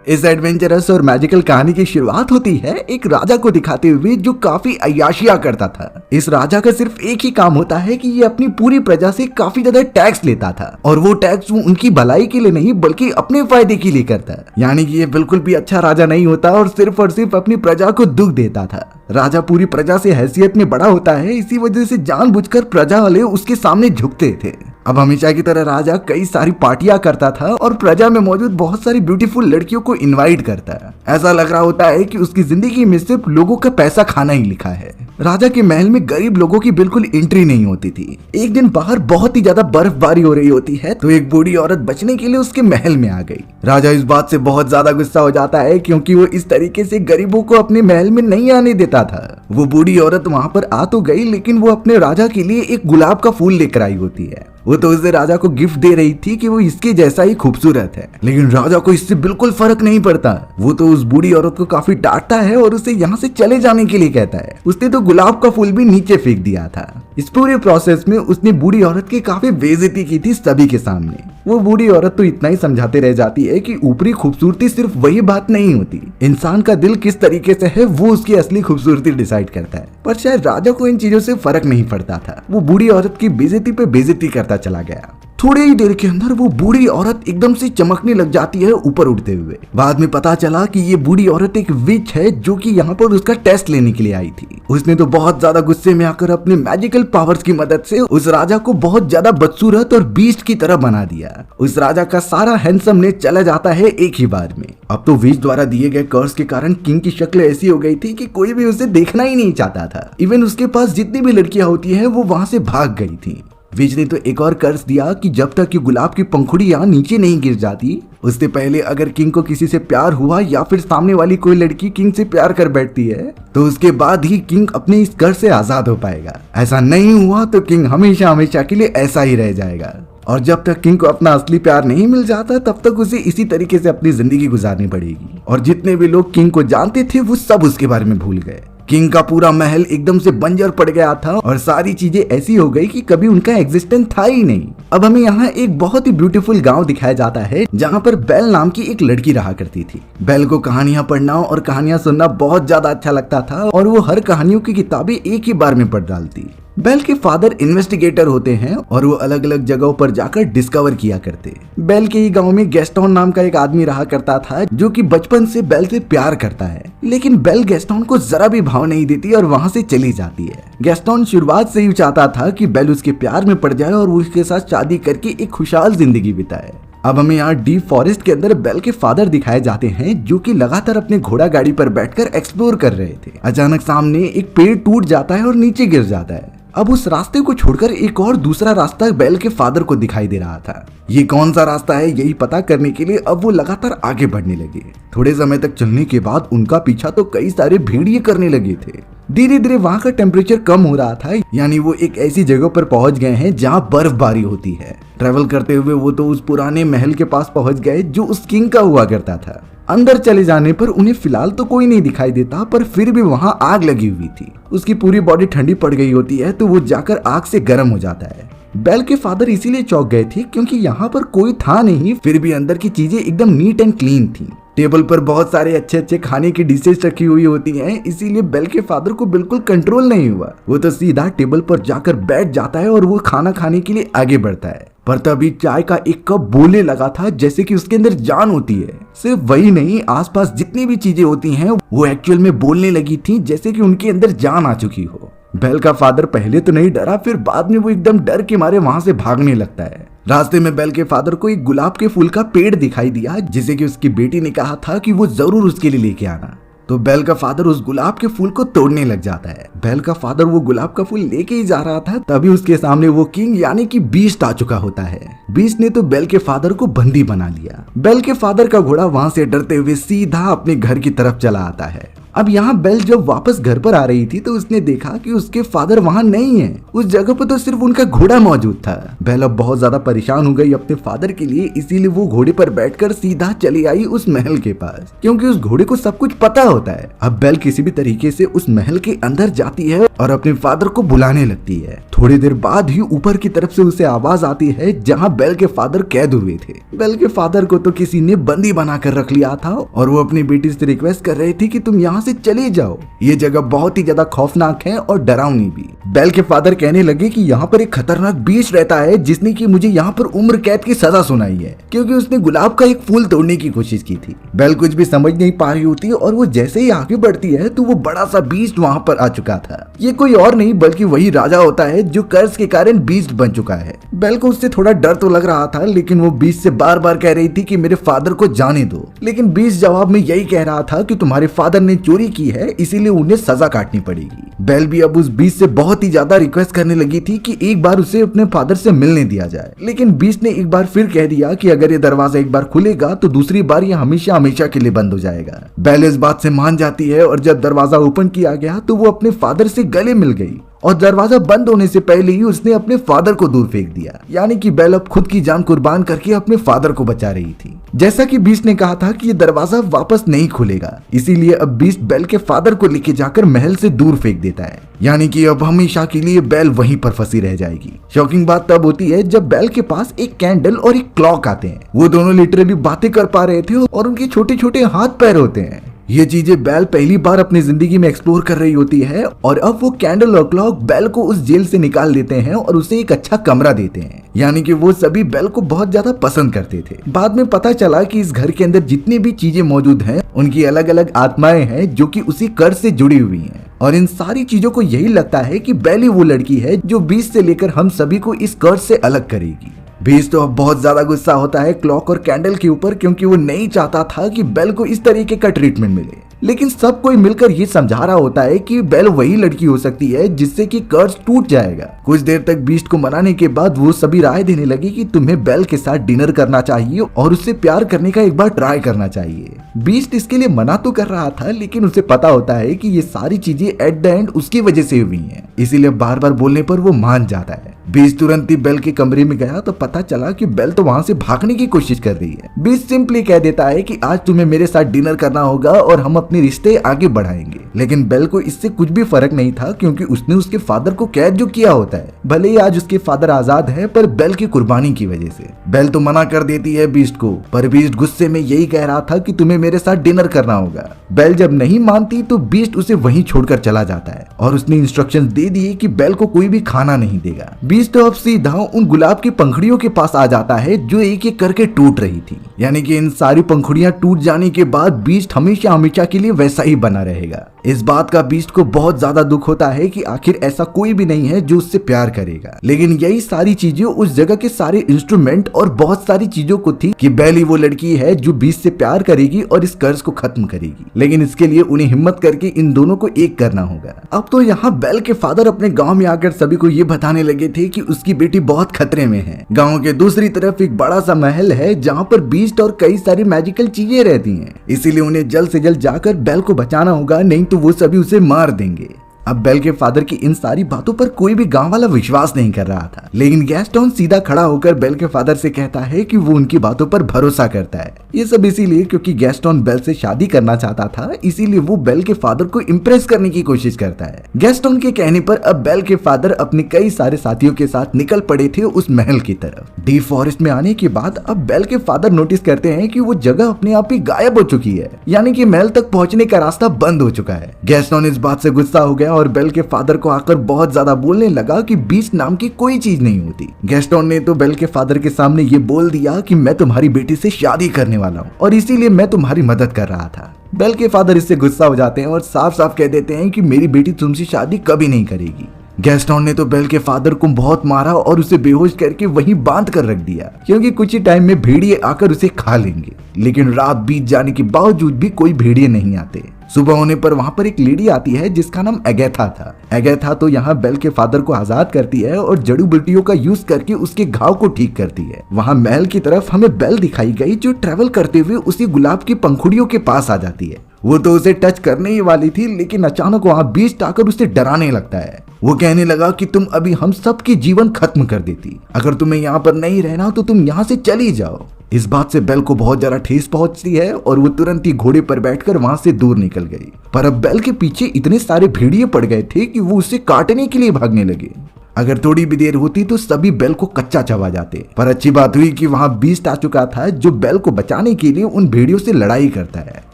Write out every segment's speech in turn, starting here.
इस एडवेंचरस और मैजिकल कहानी की शुरुआत होती है एक राजा को दिखाते हुए जो काफी अय्याशिया करता था। इस राजा का सिर्फ एक ही काम होता है कि ये अपनी पूरी प्रजा से काफी ज्यादा टैक्स लेता था और वो टैक्स वो उनकी भलाई के लिए नहीं बल्कि अपने फायदे के लिए करता है। यानी कि ये बिल्कुल भी अच्छा राजा नहीं होता और सिर्फ अपनी प्रजा को दुख देता था। राजा पूरी प्रजा से हैसियत में बड़ा होता है, इसी वजह से जानबूझकर प्रजा वाले उसके सामने झुकते थे। अब हमेशा की तरह राजा कई सारी पार्टियां करता था और प्रजा में मौजूद बहुत सारी ब्यूटीफुल लड़कियों को इनवाइट करता है। ऐसा लग रहा होता है कि उसकी जिंदगी में सिर्फ लोगों का पैसा खाना ही लिखा है। राजा के महल में गरीब लोगों की बिल्कुल एंट्री नहीं होती थी। एक दिन बाहर बहुत ही ज्यादा बर्फबारी हो रही होती है तो एक बूढ़ी औरत बचने के लिए उसके महल में आ गई। राजा इस बात से बहुत ज्यादा गुस्सा हो जाता है क्योंकि वो इस तरीके से गरीबों को अपने महल में नहीं आने देता था। वो बूढ़ी औरत वहां पर आ तो गई लेकिन वो अपने राजा के लिए एक गुलाब का फूल लेकर आई होती है। वो तो उसे राजा को गिफ्ट दे रही थी कि वो इसके जैसा ही खूबसूरत है, लेकिन राजा को इससे बिल्कुल फर्क नहीं पड़ता। वो तो उस बूढ़ी औरत को काफी डांटता है और उसे यहाँ से चले जाने के लिए कहता है। उसने तो गुलाब का फूल भी नीचे फेंक दिया था। इस पूरे प्रोसेस में उसने बूढ़ी औरत की काफी बेइज्जती की थी सभी के सामने। वो बूढ़ी औरत तो इतना ही समझाते रह जाती है कि ऊपरी खूबसूरती सिर्फ वही बात नहीं होती, इंसान का दिल किस तरीके से है वो उसकी असली खूबसूरती डिसाइड करता है। पर शायद राजा को इन चीजों से फर्क नहीं पड़ता था। वो बूढ़ी औरत की बेइज्जती पे बेइज्जती करता चला गया। थोड़ी ही देर के अंदर वो बूढ़ी औरत एकदम से चमकने लग जाती है ऊपर उड़ते हुए। बाद में पता चला कि ये बूढ़ी औरत एक विच है जो कि यहाँ पर उसका टेस्ट लेने के लिए आई थी। उसने तो बहुत ज्यादा गुस्से में आकर अपने मैजिकल पावर्स की मदद से उस राजा को बहुत ज्यादा बदसूरत और बीस्ट की तरह बना दिया। उस राजा का सारा हैंडसमनेस चला जाता है एक ही बार में। अब तो विच द्वारा दिए गए कर्स के कारण किंग की शक्ल ऐसी हो गई थी कि कोई भी उसे देखना ही नहीं चाहता था। इवन उसके पास जितनी भी लड़कियां होती है वो वहां से भाग गई थी। विच ने तो एक और कर्ज दिया कि जब तक ये गुलाब की पंखुड़ियां नीचे नहीं गिर जाती उससे पहले अगर किंग को किसी से प्यार हुआ या फिर सामने वाली कोई लड़की किंग से प्यार कर बैठती है तो उसके बाद ही किंग अपने इस कर्ज से आजाद हो पाएगा। ऐसा नहीं हुआ तो किंग हमेशा हमेशा के लिए ऐसा ही रह जाएगा। और जब तक किंग को अपना असली प्यार नहीं मिल जाता तब तक उसे इसी तरीके से अपनी जिंदगी गुजारनी पड़ेगी। और जितने भी लोग किंग को जानते थे वो सब उसके बारे में भूल गए। किंग का पूरा महल एकदम से बंजर पड़ गया था और सारी चीजें ऐसी हो गई कि कभी उनका एग्जिस्टेंस था ही नहीं। अब हमें यहाँ एक बहुत ही ब्यूटीफुल गांव दिखाया जाता है जहाँ पर बेल नाम की एक लड़की रहा करती थी। बेल को कहानियां पढ़ना और कहानियां सुनना बहुत ज्यादा अच्छा लगता था और वो हर कहानियों की किताबें एक ही बार में पढ़ डालती। बेल के फादर इन्वेस्टिगेटर होते हैं और वो अलग अलग जगहों पर जाकर डिस्कवर किया करते। बेल के ही गांव में गैस्टोन नाम का एक आदमी रहा करता था जो कि बचपन से बेल से प्यार करता है, लेकिन बेल गैस्टोन को जरा भी भाव नहीं देती और वहां से चली जाती है। गैस्टोन शुरुआत से ही चाहता था कि बेल उसके प्यार में पड़ जाए और वो उसके साथ शादी करके एक खुशहाल जिंदगी बिताए। अब हमें यहाँ डीप फॉरेस्ट के अंदर बेल के फादर दिखाए जाते हैं जो कि लगातार अपने घोड़ा गाड़ी पर बैठकर एक्सप्लोर कर रहे थे। अचानक सामने एक पेड़ टूट जाता है और नीचे गिर जाता है। अब उस रास्ते को छोड़कर एक और दूसरा रास्ता बेल के फादर को दिखाई दे रहा था। ये कौन सा रास्ता है यही पता करने के लिए अब वो लगातार आगे बढ़ने लगे। थोड़े समय तक चलने के बाद उनका पीछा तो कई सारे भेड़िए करने लगे थे। धीरे धीरे वहाँ का टेम्परेचर कम हो रहा था, यानी वो एक ऐसी जगह पर पहुंच गए हैं जहाँ बर्फबारी होती है। ट्रेवल करते हुए वो तो उस पुराने महल के पास पहुंच गए जो उस किंग का हुआ करता था। अंदर चले जाने पर उन्हें फिलहाल तो कोई नहीं दिखाई देता, पर फिर भी वहाँ आग लगी हुई थी। उसकी पूरी बॉडी ठंडी पड़ गई होती है तो वो जाकर आग से गर्म हो जाता है। बेल के फादर इसीलिए चौंक गए थे क्योंकि यहाँ पर कोई था नहीं, फिर भी अंदर की चीजें एकदम नीट एंड क्लीन थी। टेबल पर बहुत सारे अच्छे अच्छे खाने की डिशेस रखी हुई होती हैं, इसीलिए बेल के फादर को बिल्कुल कंट्रोल नहीं हुआ। वो तो सीधा टेबल पर जाकर बैठ जाता है और वो खाना खाने के लिए आगे बढ़ता है। पर तभी चाय का एक कप बोलने लगा था जैसे कि उसके अंदर जान होती है। सिर्फ वही नहीं, आसपास जितनी भी चीजें होती हैं वो एक्चुअल में बोलने लगी थी जैसे कि उनके अंदर जान आ चुकी हो। बेल का फादर पहले तो नहीं डरा, फिर बाद में वो एकदम डर के मारे वहां से भागने लगता है। रास्ते में बेल के फादर को एक गुलाब के फूल का पेड़ दिखाई दिया जिसे कि उसकी बेटी ने कहा था कि वो जरूर उसके लिए लेके आना। तो बेल का फादर उस गुलाब के फूल को तोड़ने लग जाता है। बेल का फादर वो गुलाब का फूल लेके ही जा रहा था तभी उसके सामने वो किंग यानी कि बीस्ट आ चुका होता है। बीस्ट ने तो बेल के फादर को बंदी बना लिया। बेल के फादर का घोड़ा वहां से डरते हुए सीधा अपने घर की तरफ चला आता है अब यहाँ बेल जब वापस घर पर आ रही थी तो उसने देखा कि उसके फादर वहाँ नहीं है। उस जगह पर तो सिर्फ उनका घोड़ा मौजूद था। बेल अब बहुत ज्यादा परेशान हो गई अपने फादर के लिए, इसीलिए वो घोड़े पर बैठकर सीधा चली आई उस महल के पास, क्योंकि उस घोड़े को सब कुछ पता होता है। अब बेल किसी भी तरीके से उस महल के अंदर जाती है और अपने फादर को बुलाने लगती है। थोड़ी देर बाद ही ऊपर की तरफ से उसे आवाज आती है जहाँ बेल के फादर कैद हुए थे। बेल के फादर को तो किसी ने बंदी बनाकर रख लिया था और वो अपनी बेटी से रिक्वेस्ट कर रही थी कि तुम यहाँ से चले जाओ, ये जगह बहुत ही ज्यादा खौफनाक है और डरावनी भी। बेल के फादर कहने लगे कि यहाँ पर एक खतरनाक बीस्ट रहता है जिसने कि मुझे यहाँ पर उम्र कैद की सजा सुनाई है, क्योंकि उसने गुलाब का एक फूल तोड़ने की कोशिश की थी। बेल कुछ भी समझ नहीं पा रही होती और वो जैसे ही आगे बढ़ती है तो वो बड़ा सा बीस्ट वहाँ पर आ चुका था। ये कोई और नहीं बल्कि वही राजा होता है जो कर्ज के कारण बीस्ट बन चुका है। बेल को उससे थोड़ा डर तो लग रहा था, लेकिन वो बीस्ट से बार बार कह रही थी कि मेरे फादर को जाने दो, लेकिन बीस्ट जवाब में यही कह रहा था कि तुम्हारे फादर ने चोरी की है इसीलिए उन्हें सजा काटनी पड़ेगी। बेल भी अब उस बीस्ट से बहुत ही ज्यादा रिक्वेस्ट करने लगी थी कि एक बार उसे अपने फादर से मिलने दिया जाए, लेकिन बीस्ट ने एक बार फिर कह दिया कि अगर ये दरवाजा एक बार खुलेगा तो दूसरी बार ये हमेशा हमेशा के लिए बंद हो जाएगा। बेल इस बात से मान जाती है और जब दरवाजा ओपन किया गया तो वो अपने फादर से गले मिल गई और दरवाजा बंद होने से पहले ही उसने अपने फादर को दूर फेंक दिया। यानी कि बेल अब खुद की जान कुर्बान करके अपने फादर को बचा रही थी। जैसा कि बीस्ट ने कहा था कि ये दरवाजा वापस नहीं खुलेगा, इसीलिए अब बीस्ट बेल के फादर को लेके जाकर महल से दूर फेंक देता है। यानी कि अब हमेशा के लिए बेल वहीं पर फंसी रह जाएगी। शॉकिंग बात तब होती है जब बेल के पास एक कैंडल और एक क्लॉक आते हैं। वो दोनों लिटरली बातें कर पा रहे थे और उनके छोटे छोटे हाथ पैर होते हैं। ये चीजें बेल पहली बार अपनी जिंदगी में एक्सप्लोर कर रही होती है और अब वो कैंडल और क्लॉक बेल को उस जेल से निकाल देते हैं और उसे एक अच्छा कमरा देते हैं। यानी कि वो सभी बेल को बहुत ज्यादा पसंद करते थे। बाद में पता चला कि इस घर के अंदर जितनी भी चीजें मौजूद हैं उनकी अलग अलग आत्माएं हैं जो कि उसी कर्ज से जुड़ी हुई हैं, और इन सारी चीजों को यही लगता है कि बेल ही वो लड़की है जो बीस्ट से लेकर हम सभी को इस कर्ज से अलग करेगी। बीस्ट तो अब बहुत ज्यादा गुस्सा होता है क्लॉक और कैंडल के ऊपर, क्योंकि वो नहीं चाहता था कि बेल को इस तरीके का ट्रीटमेंट मिले। लेकिन सब कोई मिलकर ये समझा रहा होता है कि बेल वही लड़की हो सकती है जिससे कि कर्ज टूट जाएगा। कुछ देर तक बीस्ट को मनाने के बाद वो सभी राय देने लगे कि तुम्हें बेल के साथ डिनर करना चाहिए और उससे प्यार करने का एक बार ट्राई करना चाहिए। बीस्ट इसके लिए मना तो कर रहा था, लेकिन उसे पता होता है कि ये सारी चीजें एट द एंड उसकी वजह से हुई हैं, इसीलिए बार बार बोलने पर वो मान जाता है। बीस्ट तुरंत ही बेल के कमरे में गया तो पता चला कि बेल तो वहां से भागने की कोशिश कर रही है। बीस्ट सिंपली कह देता है कि आज तुम्हें मेरे साथ डिनर करना होगा और हम अपने रिश्ते आगे बढ़ाएंगे। लेकिन बेल को इससे कुछ भी फर्क नहीं था, क्योंकि उसने उसके फादर को कैद जो किया होता है। भले ही आज उसके फादर आजाद है, पर बेल की कुर्बानी की वजह से। बेल तो मना कर देती है बीस्ट को, पर बीस्ट गुस्से में यही कह रहा था कि तुम्हें मेरे साथ डिनर करना होगा। बेल जब नहीं मानती तो बीस्ट उसे वहीं छोड़कर चला जाता है और उसने इंस्ट्रक्शंस दे दिए कि बेल को कोई भी खाना नहीं देगा। बीस्ट तो अब सीधा उन गुलाब की पंखुड़ियों के पास आ जाता है जो एक एक करके टूट रही थी। यानी कि इन सारी पंखुड़ियां टूट जाने के बाद बीस्ट हमेशा हमेशा के लिए वैसा ही बना रहेगा। इस बात का बीस्ट को बहुत ज्यादा दुख होता है कि आखिर ऐसा कोई भी नहीं है जो उससे प्यार करेगा। लेकिन यही सारी चीजें उस जगह के सारे इंस्ट्रूमेंट और बहुत सारी चीजों को थी कि बेल ही वो लड़की है जो बीस्ट से प्यार करेगी और इस कर्ज को खत्म करेगी। लेकिन इसके लिए उन्हें हिम्मत करके इन दोनों को एक करना होगा। अब तो यहाँ बेल के फादर अपने गाँव में आकर सभी को ये बताने लगे थे कि उसकी बेटी बहुत खतरे में है। गाँव के दूसरी तरफ एक बड़ा सा महल है जहाँ पर बीस्ट और कई सारी मैजिकल चीजें रहती हैं, इसीलिए उन्हें जल्द से जल्द जाकर बेल को बचाना होगा, नहीं तो वो सभी उसे मार देंगे। अब बेल के फादर की इन सारी बातों पर कोई भी गांव वाला विश्वास नहीं कर रहा था, लेकिन गैस्टोन सीधा खड़ा होकर बेल के फादर से कहता है कि वो उनकी बातों पर भरोसा करता है। ये सब इसीलिए क्योंकि गैस्टोन बेल से शादी करना चाहता था, इसीलिए वो बेल के फादर को इम्प्रेस करने की कोशिश करता है। गैस्टोन के कहने पर अब बेल के फादर अपने कई सारे साथियों के साथ निकल पड़े थे उस महल की तरफ। डीप फॉरेस्ट में आने के बाद अब बेल के फादर नोटिस करते हैं कि वो जगह अपने आप ही गायब हो चुकी है, यानी कि महल तक पहुंचने का रास्ता बंद हो चुका है। गैस्टोन इस बात से गुस्सा हो गया और बेल के फादर को आकर बहुत ज्यादा बोलने लगा कि बीस्ट नाम की कोई चीज नहीं होती। गैस्टोन ने तो बेल के फादर के सामने ये बोल दिया कि मैं तुम्हारी बेटी से शादी करने वाला हूँ और इसीलिए मैं तुम्हारी मदद कर रहा था। बेल के फादर इससे गुस्सा हो जाते हैं और साफ साफ कह देते हैं कि मेरी बेटी तुमसे शादी कभी नहीं करेगी। गैस्टोन ने तो बेल के फादर को बहुत मारा और उसे बेहोश करके वहीं बांध कर रख दिया, क्योंकि कुछ ही टाइम में भेड़िए आकर उसे खा लेंगे। लेकिन रात बीत जाने के बावजूद भी कोई भेड़िए नहीं आते। सुबह होने पर वहां पर एक लेडी आती है जिसका नाम एगेथा था। एगेथा तो यहाँ बेल के फादर को आजाद करती है और जड़ी बूटियों का यूज करके उसके घाव को ठीक करती है। वहां महल की तरफ हमें बेल दिखाई गई जो ट्रेवल करते हुए उसी गुलाब की पंखुड़ियों के पास आ जाती है वो तो उसे टच करने ही वाली थी, लेकिन अचानक वहाँ बीस्ट आकर उसे डराने लगता है। वो कहने लगा कि तुम अभी हम सबकी जीवन खत्म कर देती, अगर तुम्हें यहाँ पर नहीं रहना तो तुम यहाँ से चली जाओ। इस बात से बेल को बहुत ज्यादा ठेस पहुंचती है और वो तुरंत ही घोड़े पर बैठकर वहां से दूर निकल गई। पर अब बेल के पीछे इतने सारे भेड़िए पड़ गए थे कि वो उसे काटने के लिए भागने लगे। अगर थोड़ी भी देर होती तो सभी बेल को कच्चा चबा जाते, पर अच्छी बात हुई कि वहां बीस्ट आ चुका था जो बेल को बचाने के लिए उन भेड़ियों से लड़ाई करता है।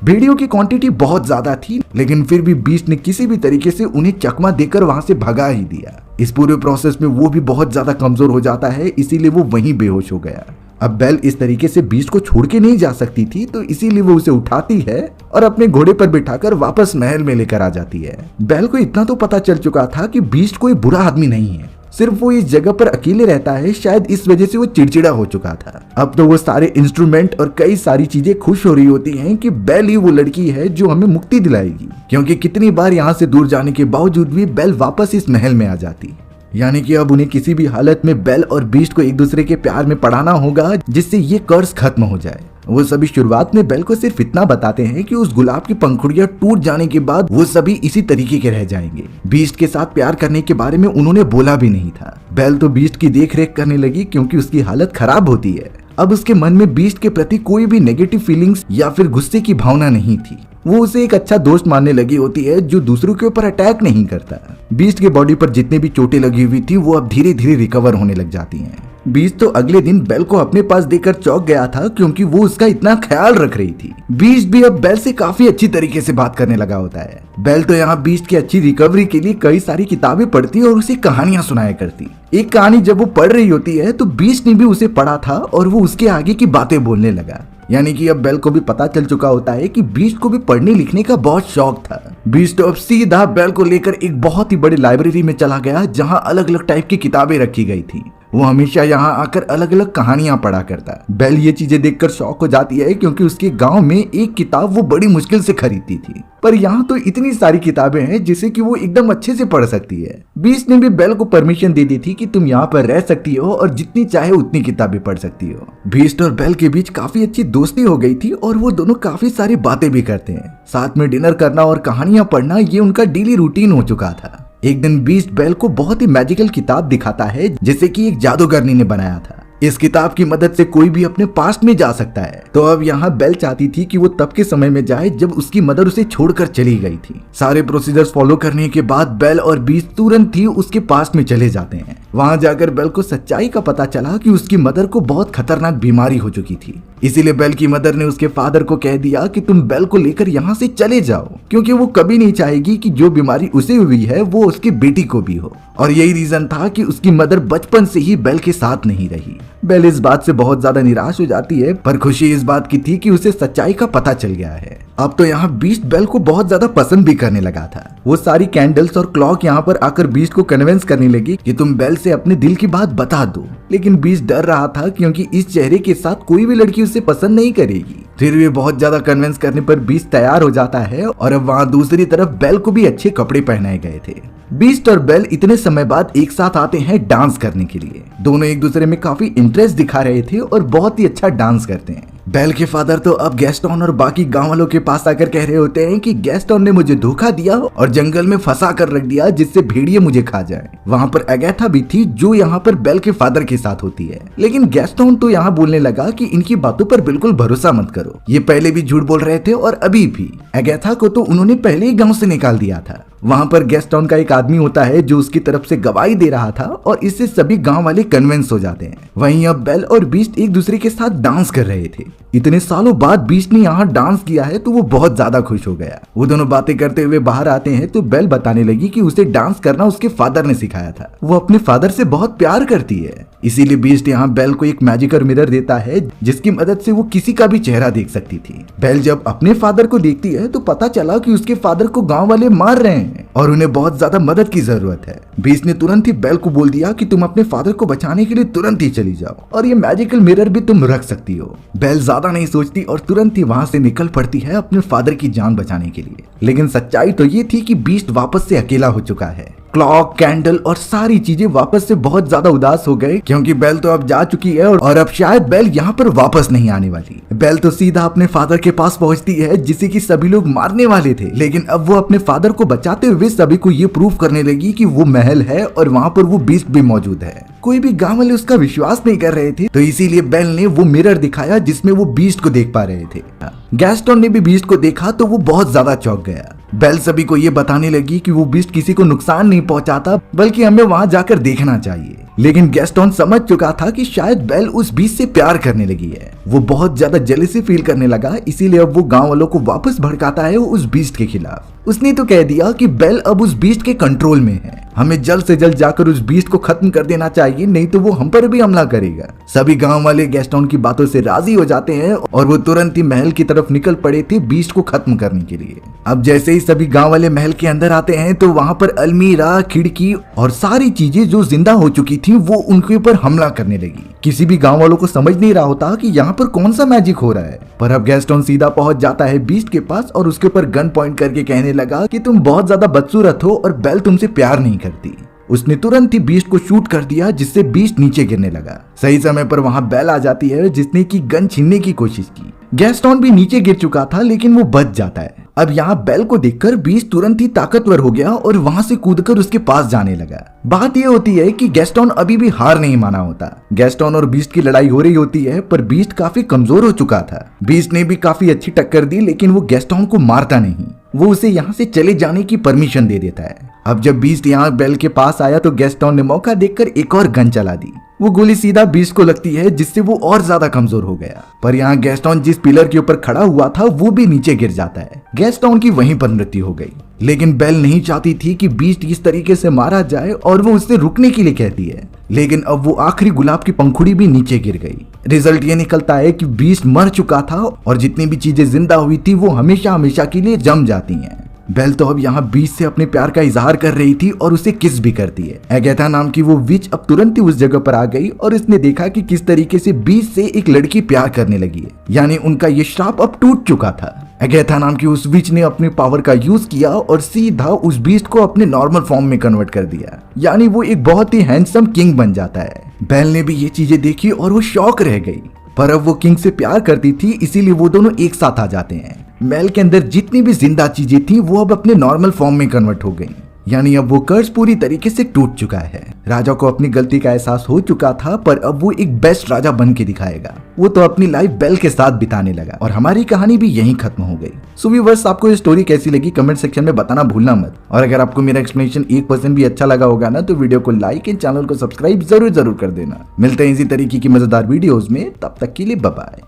भेड़ियों की क्वांटिटी बहुत ज्यादा थी, लेकिन फिर भी बीस्ट ने किसी भी तरीके से उन्हें चकमा देकर वहां से भगा ही दिया। इस पूरे प्रोसेस में वो भी बहुत ज्यादा कमजोर हो जाता है, इसीलिए वो वहीं बेहोश हो गया। अब बेल इस तरीके से बीस्ट को छोड़ के नहीं जा सकती थी, तो इसीलिए वो उसे उठाती है और अपने घोड़े पर बिठाकर वापस महल में लेकर आ जाती है। बेल को इतना तो पता चल चुका था कि बीस्ट कोई बुरा आदमी नहीं है, सिर्फ वो इस जगह पर अकेले रहता है, शायद इस वजह से वो चिड़चिड़ा हो चुका था। अब तो वो सारे इंस्ट्रूमेंट और कई सारी चीजें खुश हो रही होती हैं कि बेल ही वो लड़की है जो हमें मुक्ति दिलाएगी, क्योंकि कितनी बार यहाँ से दूर जाने के बावजूद भी बेल वापस इस महल में आ जाती। यानी कि अब उन्हें किसी भी हालत में बेल और बीस्ट को एक दूसरे के प्यार में पड़ाना होगा, जिससे ये कर्ज खत्म हो जाए। वो सभी शुरुआत में बेल को सिर्फ इतना बताते हैं कि उस गुलाब की पंखुड़ियां टूट जाने के बाद वो सभी इसी तरीके के रह जाएंगे। बीस्ट के साथ प्यार करने के बारे में उन्होंने बोला भी नहीं था। बेल तो बीस्ट की देख रेख करने लगी क्योंकि उसकी हालत खराब होती है। अब उसके मन में बीस्ट के प्रति कोई भी नेगेटिव फीलिंग्स या फिर गुस्से की भावना नहीं थी। वो उसे एक अच्छा दोस्त मानने लगी होती है जो दूसरों के ऊपर अटैक नहीं करता। बीस्ट के बॉडी पर जितने भी चोटें लगी हुई थी वो अब धीरे धीरे रिकवर होने लग जाती हैं। बीस्ट तो अगले दिन बेल को अपने पास देकर चौंक गया था क्योंकि वो उसका इतना ख्याल रख रही थी। बीस्ट भी अब बेल से काफी अच्छी तरीके से बात करने लगा होता है। बेल तो यहाँ बीस्ट की अच्छी रिकवरी के लिए कई सारी किताबें पढ़ती और उसे कहानियां सुनाया करती। एक कहानी जब वो पढ़ रही होती है तो बीस्ट ने भी उसे पढ़ा था और वो उसके आगे की बातें बोलने लगा। यानी कि अब बेल को भी पता चल चुका होता है कि बीस्ट को भी पढ़ने लिखने का बहुत शौक था। बीस्ट अब सीधा बेल को लेकर एक बहुत ही बड़ी लाइब्रेरी में चला गया जहां अलग अलग टाइप की किताबें रखी गई थी। वो हमेशा यहाँ आकर अलग अलग कहानियां पढ़ा करता। बेल ये चीजें देखकर शौक हो जाती है क्योंकि उसके गांव में एक किताब वो बड़ी मुश्किल से खरीदती थी, पर यहाँ तो इतनी सारी किताबें हैं जिसे कि वो एकदम अच्छे से पढ़ सकती है। बीस्ट ने भी बेल को परमिशन दे दी थी कि तुम यहाँ पर रह सकती हो और जितनी चाहे उतनी किताबें पढ़ सकती हो। बीस्ट और बेल के बीच काफी अच्छी दोस्ती हो गई थी और वो दोनों काफी सारी बातें भी करते हैं। साथ में डिनर करना और कहानियां पढ़ना ये उनका डेली रूटीन हो चुका था। एक दिन बीस्ट बेल को बहुत ही मैजिकल किताब दिखाता है जिसे कि एक जादूगरनी ने बनाया था। इस किताब की मदद से कोई भी अपने पास्ट में जा सकता है। तो अब यहाँ बेल चाहती थी कि वो तब के समय में जाए जब उसकी मदर उसे छोड़कर चली गई थी। सारे प्रोसीजर्स फॉलो करने के बाद बेल और बीस्ट तुरंत ही उसके पास्ट में चले जाते हैं। वहां जाकर बेल को सच्चाई का पता चला कि उसकी मदर को बहुत खतरनाक बीमारी हो चुकी थी। इसीलिए बेल की मदर ने उसके फादर को कह दिया कि तुम बेल को लेकर यहाँ से चले जाओ, क्योंकि वो कभी नहीं चाहेगी कि जो बीमारी उसे हुई है वो उसकी बेटी को भी हो। और यही रीजन था कि उसकी मदर बचपन से ही बेल के साथ नहीं रही। बेल इस बात से बहुत ज्यादा निराश हो जाती है, पर खुशी इस बात की थी कि उसे सच्चाई का पता चल गया है। अब तो यहाँ बीस्ट बेल को बहुत ज्यादा पसंद भी करने लगा था। वो सारी कैंडल्स और क्लॉक यहाँ पर आकर बीस्ट को कन्विंस करने लगी कि तुम बेल से अपने दिल की बात बता दो। लेकिन बीस्ट डर रहा था क्योंकि इस चेहरे के साथ कोई भी लड़की उसे पसंद नहीं करेगी। फिर भी बहुत ज्यादा कन्विंस करने पर बीस्ट तैयार हो जाता है और अब वहाँ दूसरी तरफ बेल को भी अच्छे कपड़े पहनाए गए थे। बीस्ट और बेल इतने समय बाद एक साथ आते हैं डांस करने के लिए। दोनों एक दूसरे में काफी इंटरेस्ट दिखा रहे थे और बहुत ही अच्छा डांस करते हैं। बेल के फादर तो अब गैस्टोन और बाकी गांव वालों के पास आकर कह रहे होते हैं कि गैस्टोन ने मुझे धोखा दिया और जंगल में फंसा कर रख दिया जिससे भेड़िए मुझे खा जाए। वहाँ पर एगैथा भी थी जो यहाँ पर बेल के फादर के साथ होती है। लेकिन गैस्टोन तो यहाँ बोलने लगा कि इनकी बातों पर बिल्कुल भरोसा मत करो, ये पहले भी झूठ बोल रहे थे और अभी भी। एगैथा को तो उन्होंने पहले ही गाँव से निकाल दिया था। वहाँ पर गैस्टोन का एक आदमी होता है जो उसकी तरफ से गवाही दे रहा था और इससे सभी गांव वाले कन्विंस हो जाते हैं। वहीं अब बेल और बीस्ट एक दूसरे के साथ डांस कर रहे थे। इतने सालों बाद बीस्ट ने यहाँ डांस किया है तो वो बहुत ज्यादा खुश हो गया। वो दोनों बातें करते हुए बाहर आते हैं तो बेल बताने लगी कि उसे डांस करना उसके फादर ने सिखाया था। वो अपने फादर से बहुत प्यार करती है, इसीलिए बीस्ट यहाँ बेल को एक मैजिकल मिरर देता है जिसकी मदद से वो किसी का भी चेहरा देख सकती थी। बेल जब अपने फादर को देखती है तो पता चला कि उसके फादर को गांव वाले मार रहे हैं और उन्हें बहुत ज्यादा मदद की जरूरत है। बीस्ट ने तुरंत ही बेल को बोल दिया कि तुम अपने फादर को बचाने के लिए तुरंत ही चली जाओ और ये मैजिकल मिरर भी तुम रख सकती हो। बेल ज्यादा नहीं सोचती और तुरंत ही वहां से निकल पड़ती है अपने फादर की जान बचाने के लिए। लेकिन सच्चाई तो ये थी कि बीस्ट वापस से अकेला हो चुका है। क्लॉक, कैंडल और सारी चीजें वापस से बहुत ज्यादा उदास हो गए, क्योंकि बेल तो अब जा चुकी है और अब शायद बेल यहाँ पर वापस नहीं आने वाली। बेल तो सीधा अपने फादर के पास पहुंचती है, जिसे कि सभी लोग मारने वाले थे, लेकिन अब वो अपने फादर को बचाते हुए सभी को ये प्रूव करने लगी कि वो महल है और वहाँ पर वो बीस्ट भी मौजूद है। कोई भी गांव वाले उसका विश्वास नहीं कर रहे थे, तो इसीलिए बेल ने वो मिरर दिखाया जिसमें वो बीस्ट को देख पा रहे थे। गैस्टन ने भी बीस्ट को देखा तो वो बहुत ज्यादा चौंक गया। बेल सभी को ये बताने लगी कि वो बीस्ट किसी को नुकसान नहीं पहुंचाता, बल्कि हमें वहां जाकर देखना चाहिए। लेकिन गैस्टन समझ चुका था कि शायद बेल उस बीस्ट से प्यार करने लगी है। वो बहुत ज्यादा जेलसी फील करने लगा, इसीलिए अब वो गांव वालों को वापस भड़काता है उस बीस्ट के खिलाफ। उसने तो कह दिया कि बेल अब उस बीस्ट के कंट्रोल में है, हमें जल्द से जल्द जाकर उस बीस्ट को खत्म कर देना चाहिए, नहीं तो वो हम पर भी हमला करेगा। सभी गांव वाले गैस्टन की बातों से राजी हो जाते हैं और वो तुरंत ही महल की तरफ निकल पड़े थे बीस्ट को खत्म करने के लिए। अब जैसे ही सभी गांव वाले महल के अंदर आते हैं तो वहां पर अलमीरा, खिड़की और सारी चीजें जो जिंदा हो चुकी थी वो उनके ऊपर हमला करने लगी। किसी भी गांव वालों को समझ नहीं रहा होता कि यहाँ पर कौन सा मैजिक हो रहा है, पर अब गैस्टन सीधा पहुंच जाता है बीस्ट के पास और उसके ऊपर गन पॉइंट करके कहने लगा कि तुम बहुत ज्यादा बदसूरत हो और बेल तुमसे प्यार नहीं करती। उसने तुरंत ही बीस्ट को शूट कर दिया, जिससे बीस्ट नीचे गिरने लगा। सही समय पर वहां बेल आ जाती है, जिसने की गन छीनने की कोशिश की। गैस्टन भी नीचे गिर चुका था, लेकिन वो बच जाता है। अब यहाँ बेल को देखकर बीस्ट तुरंत ही ताकतवर हो गया और वहां से कूदकर उसके पास जाने लगा। बात यह होती है कि गैस्टन अभी भी हार नहीं माना होता। गैस्टन और बीस्ट की लड़ाई हो रही होती है, पर बीस्ट काफी कमजोर हो चुका था। बीस्ट ने भी काफी अच्छी टक्कर दी, लेकिन वो गैस्टन को मारता नहीं। वो उसे यहाँ से चले जाने की परमिशन दे देता है। अब जब बीस्ट यहाँ बेल के पास आया तो गैस्टन ने मौका देखकर एक और गन चला दी। वो गोली सीधा बीस्ट को लगती है, जिससे वो और ज्यादा कमजोर हो गया। पर यहाँ गैस्टन जिस पिलर के ऊपर खड़ा हुआ था वो भी नीचे गिर जाता है। गैस्टन की वहीं पर मृत्यु हो गई। लेकिन बेल नहीं चाहती थी कि बीस्ट इस तरीके से मारा जाए और वो उससे रुकने के लिए कहती है, लेकिन अब वो आखिरी गुलाब की पंखुड़ी भी नीचे गिर गई। रिजल्ट ये निकलता है कि बीस्ट मर चुका था और जितनी भी चीजें जिंदा हुई थी वो हमेशा हमेशा के लिए जम जाती हैं। बेल तो अब यहाँ बीस्ट से अपने प्यार का इजहार कर रही थी और उसे किस भी करती है। एगेथा नाम की वो विच अब तुरंत ही उस जगह पर आ गई और इसने देखा कि किस तरीके से बीस्ट से एक लड़की प्यार करने लगी है, यानी उनका ये श्राप अब टूट चुका था। एगेथा नाम की उस विच ने अपने पावर का यूज किया और सीधा उस बीस्ट को अपने नॉर्मल फॉर्म में कन्वर्ट कर दिया, यानी वो एक बहुत ही हैंडसम किंग बन जाता है। बेल ने भी ये चीजें देखी और वो शॉक रह गई, पर अब वो किंग से प्यार करती थी, इसीलिए वो दोनों एक साथ आ जाते हैं। महल के अंदर जितनी भी जिंदा चीजें थी वो अब अपने नॉर्मल फॉर्म में कन्वर्ट हो गई, यानी अब वो कर्ज पूरी तरीके से टूट चुका है। राजा को अपनी गलती का एहसास हो चुका था, पर अब वो एक बेस्ट राजा बन के दिखाएगा। वो तो अपनी लाइफ बेल के साथ बिताने लगा और हमारी कहानी भी यहीं खत्म हो गई। सो व्यूअर्स, आपको ये स्टोरी कैसी लगी कमेंट सेक्शन में बताना भूलना मत। और अगर आपको मेरा एक्सप्लेनेशन 1% भी अच्छा लगा होगा ना, तो वीडियो को लाइक एंड चैनल को सब्सक्राइब जरूर कर देना। मिलते हैं इसी तरीके की मजेदार वीडियोज में, तब तक के लिए बाय बाय।